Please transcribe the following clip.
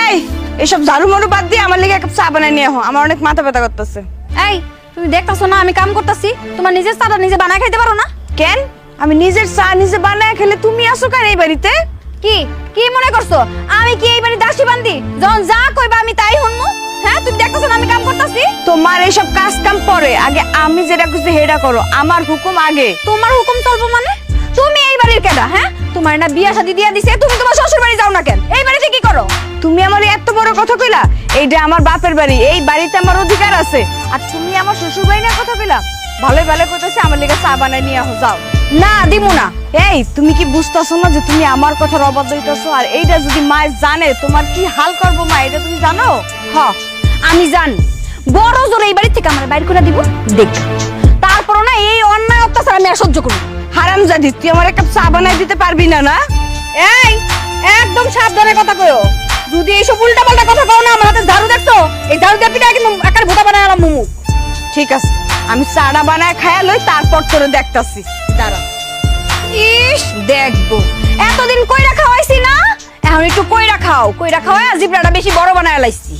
এই এসব ঝাড়ু মারু বাদ দিয়ে আমার লিগে এক কাপ চা বানাই নিয়ে আহ, আমার অনেক মাথা ব্যথা করতেছে। এই তুমি দেখতাছো না আমি কাম করতেছি, তোমার নিজের চাটা নিজে বানায় খাইতে পারো না? কেন আমি নিজের চা নিজে বানায় খেলে তুমি আসো কেন এই বাড়িতে? কি কি মনে করছো আমি কি এই বাড়ি দাসী বান্দি? যখন যা কইবা আমি তাই শুনমু? হ্যাঁ তুমি দেখতাছো না আমি কাম করতেছি? তোমার এইসব কাজ কাম পরে, আগে আমি যেটা খুঁজছি সেটা করো, আমার হুকুম আগে। তোমার হুকুম চলবো মানে? তুমি এই বাড়ির কেডা? হ্যাঁ তোমার না বিয়া শাদী দিয়া দিছে, তুমি তোমার শ্বশুর বাড়ি যাও না কেন? এই বাড়িতে কি করো? তুমি আমার এত বড় কথা কইলা, এইটা আমার বাপের বাড়ি, এই বাড়িতে আমার অধিকার আছে, আর তুমি আমার শ্বশুর বাড়ি নিয়ে কথা কইলা? ভালোই ভালো কইতাছি আমার লিগে চা বানাই নিয়ে আহ, যাও। না দিমু না। এই তুমি কি বুঝতেছো না যে তুমি আমার কথার অবাধ্য হইতাছো? আর এইটা যদি মায় জানে তোমার কি হাল করবো মা, এটা তুমি জানো? হ আমি জানি, বড় জোরে এই বাড়ি থেকে আমার বাইর করে দিব দেখ, তারপর না এই অন্যায় অত্যাচার আমি আর সহ্য করব। হারামজাদি, তুই আমার এক কাপ চা বানাই দিতে পারবি না? না এই একদম সাবধানে কথা কইও, যদি এইসব উল্টা পাল্টা কথা কও না আমার হাতে ঝাড়ু দেখছো, এই ঝাড়ু দিয়ে পিটা কিন্তু একার ভোটা বানায় আলাম মুমু। ঠিক আছে, আমি চাটা বানায় খায়া লই, তারপর তোরে দেখতাছি, দাঁড়া। ইস দেখবো, এতদিন কইরা খাওয়াইছি না, এখন একটু কইরা খাও, কইরা খাওয়াই জিবরাটা বেশি বড় বানায় লাইছি।